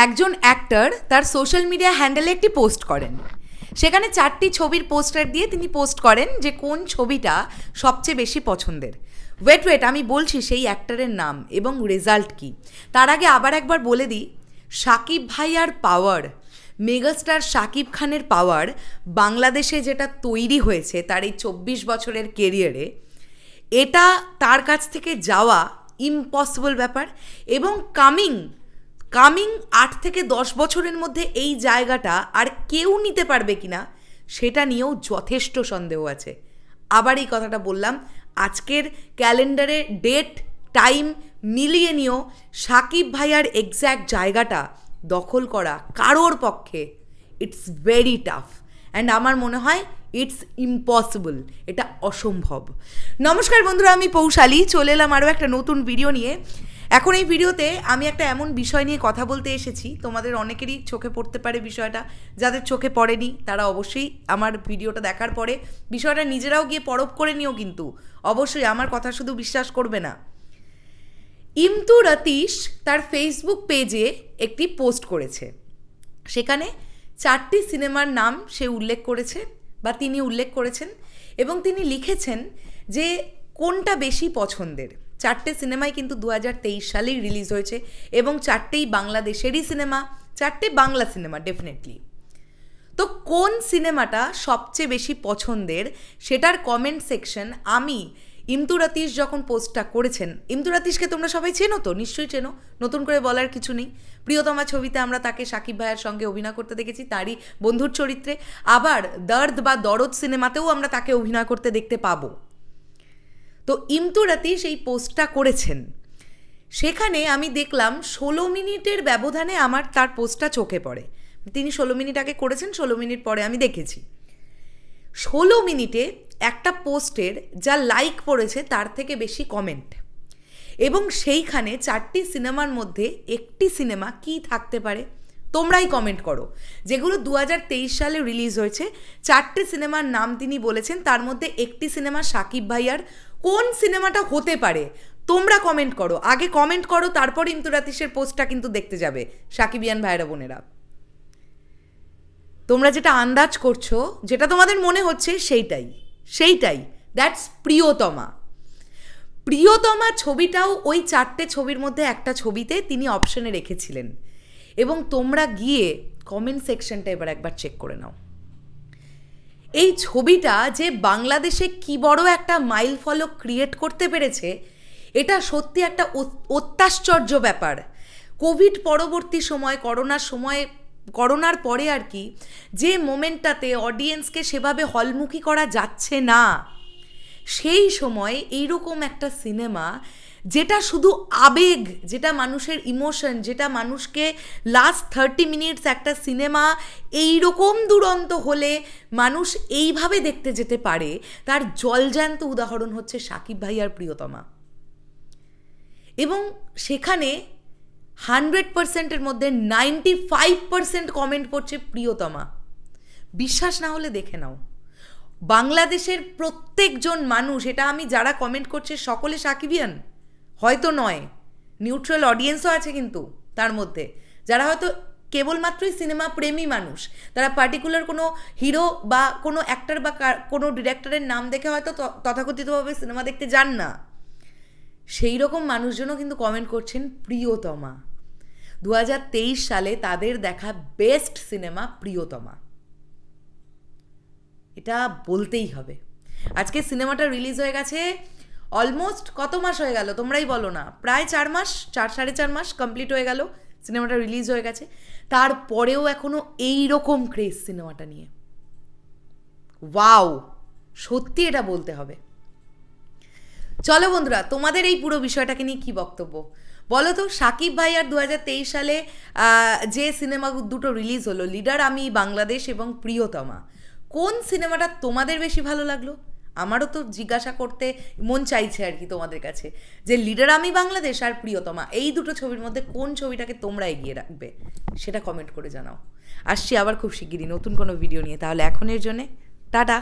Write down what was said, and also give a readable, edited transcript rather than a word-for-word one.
একজন অ্যাক্টর তার social media হ্যান্ডেলে একটি পোস্ট করেন। সেখানে 4টি ছবির পোস্টার দিয়ে তিনি পোস্ট করেন যে কোন ছবিটা সবচেয়ে বেশি পছন্দের। ওয়েট আমি বলছি সেই অ্যাক্টরের নাম এবং রেজাল্ট কি। তার আগে আবার একবার বলে দিই, শাকিব ভাইয়ার পাওয়ার, মেগাস্টার শাকিব খানের পাওয়ার বাংলাদেশে যেটা তৈরি হয়েছে তার এই 24 বছরের কেরিয়ারে, এটা তার কাছ থেকে যাওয়া ইম্পসিবল ব্যাপার। এবং কামিং 8 থেকে 10 বছরের মধ্যে এই জায়গাটা আর কেউ নিতে পারবে কিনা সেটা নিয়েও যথেষ্ট সন্দেহ আছে। আবার এই কথাটা বললাম, আজকের ক্যালেন্ডারে ডেট টাইম মিলিয়ে নিয়েও শাকিব ভাইয়ার এক্স্যাক্ট জায়গাটা দখল করা কারোর পক্ষে ইটস ভেরি টাফ অ্যান্ড আমার মনে হয় ইটস ইম্পসিবল, এটা অসম্ভব। নমস্কার বন্ধুরা, আমি পৌশালী, চলে এলাম আরও একটা নতুন ভিডিও নিয়ে। এখন এই ভিডিওতে আমি একটা এমন বিষয় নিয়ে কথা বলতে এসেছি, তোমাদের অনেকেরই চোখে পড়তে পারে বিষয়টা, যাদের চোখে পড়েনি তারা অবশ্যই আমার ভিডিওটা দেখার পরে বিষয়টা নিজেরাও গিয়ে পরখ করে নিও, কিন্তু অবশ্যই আমার কথা শুধু বিশ্বাস করবে না। ইমতু রতীশ তার ফেসবুক পেজে একটি পোস্ট করেছে, সেখানে 4টি সিনেমার নাম সে উল্লেখ করেছে বা তিনি উল্লেখ করেছেন এবং তিনি লিখেছেন যে কোনটা বেশি পছন্দের। 4টে সিনেমাই কিন্তু 2023 সালেই রিলিজ হয়েছে এবং 4টেই বাংলাদেশেরই সিনেমা, 4টে বাংলা সিনেমা ডেফিনেটলি। তো কোন সিনেমাটা সবচেয়ে বেশি পছন্দের সেটার কমেন্ট সেকশন আমি ইমতু রতীশ যখন পোস্টটা করেছেন, ইমতু রতীশকে তোমরা সবাই চেনো তো, নিশ্চয়ই চেনো, নতুন করে বলার কিছু নেই। প্রিয়তমা ছবিতে আমরা তাকে শাকিব ভাইয়ের সঙ্গে অভিনয় করতে দেখেছি, তারই বন্ধুর চরিত্রে। আবার দর্দ বা দরদ সিনেমাতেও আমরা তাকে অভিনয় করতে দেখতে পাবো। তো ইমতু রতীশ এই পোস্টটা করেছেন, সেখানে আমি দেখলাম 16 মিনিটের ব্যবধানে আমার তার পোস্টটা চোখে পড়ে। তিনি 16 মিনিট আগে করেছেন, 16 মিনিট পরে আমি দেখেছি। 16 মিনিটে একটা পোস্টের যা লাইক পড়েছে তার থেকে বেশি কমেন্ট, এবং সেইখানে 4টি সিনেমার মধ্যে একটি সিনেমা কি থাকতে পারে তোমরাই কমেন্ট করো। যেগুলো 2023 সালে রিলিজ হয়েছে, 4টে সিনেমার নাম তিনি বলেছেন, তার মধ্যে একটি সিনেমা শাকিব ভাইয়ার। কোন সিনেমাটা হতে পারে তোমরা কমেন্ট করো, আগে কমেন্ট করো, তারপর ইমতু রতীশের পোস্টটা কিন্তু দেখতে যাবে শাকিবিয়ান ভাইরা বোনেরা। তোমরা যেটা আন্দাজ করছো, যেটা তোমাদের মনে হচ্ছে সেইটাই দ্যাটস প্রিয়তমা ছবিটাও ওই 4টে ছবির মধ্যে একটা ছবিতে তিনি অপশনে রেখেছিলেন। এবং তোমরা গিয়ে কমেন্ট সেকশনটা এবার একবার চেক করে নাও। এই ছবিটা যে বাংলাদেশে কি বড় একটা মাইল ফলক ক্রিয়েট করতে পেরেছে, এটা সত্যি একটা অত্যাশ্চর্য ব্যাপার। কোভিড পরবর্তী সময়, করোনার পরে আর কি, যে মোমেন্টটাতে অডিয়েন্সকে সেভাবে হলমুখী করা যাচ্ছে না, সেই সময় এইরকম একটা সিনেমা যেটা শুধু আবেগ, যেটা মানুষের ইমোশন, যেটা মানুষকে লাস্ট 30 মিনিটস একটা সিনেমা এইরকম দুরন্ত হলে মানুষ এইভাবে দেখতে যেতে পারে, তার জলজ্যান্ত উদাহরণ হচ্ছে শাকিব ভাইয়ার প্রিয়তমা। এবং সেখানে 100%-এর মধ্যে 95% কমেন্ট করছে প্রিয়তমা। বিশ্বাস না হলে দেখে নাও, বাংলাদেশের প্রত্যেকজন মানুষ, এটা আমি যারা কমেন্ট করছে সকলে শাকিবিয়ান হয়তো নয়, নিউট্রাল অডিয়েন্সও আছে কিন্তু তার মধ্যে, যারা হয়তো কেবলমাত্রই সিনেমা প্রেমী মানুষ, তারা পার্টিকুলার কোনো হিরো বা কোনো অ্যাক্টর বা কোনো ডিরেক্টরের নাম দেখে হয়তো তথাকথিতভাবে সিনেমা দেখতে যান না, সেই রকম মানুষজনও কিন্তু কমেন্ট করছেন প্রিয়তমা। 2023 সালে তাদের দেখা বেস্ট সিনেমা প্রিয়তমা, এটা বলতেই হবে। আজকে সিনেমাটা রিলিজ হয়ে গেছে অলমোস্ট কত মাস হয়ে গেল তোমরাই বলো না, প্রায় 4 মাস, 4-4.5 মাস কমপ্লিট হয়ে গেল সিনেমাটা রিলিজ হয়ে গেছে। তারপরেও এখনো এইরকম ক্রেজ সিনেমাটা নিয়ে। ওয়াও, সত্যি এটা বলতে হবে। চলো বন্ধুরা, তোমাদের এই পুরো বিষয়টাকে নিয়ে কী বক্তব্য বলো তো। শাকিব ভাইয়ার 2023 সালে যে সিনেমা দুটো রিলিজ হলো, লিডার আমি বাংলাদেশ এবং প্রিয়তমা, কোন সিনেমাটা তোমাদের বেশি ভালো লাগলো? আমারও তো জিজ্ঞাসা করতে মন চাইছে আর কি তোমাদের কাছে, যে লিডার আমি বাংলাদেশ আর প্রিয়তমা, এই দুটো ছবির মধ্যে কোন ছবিটাকে তোমরা এগিয়ে রাখবে সেটা কমেন্ট করে জানাও। আসছি আবার খুব শিগগিরই নতুন কোনো ভিডিও নিয়ে, তাহলে এখনের জন্যে টাটা।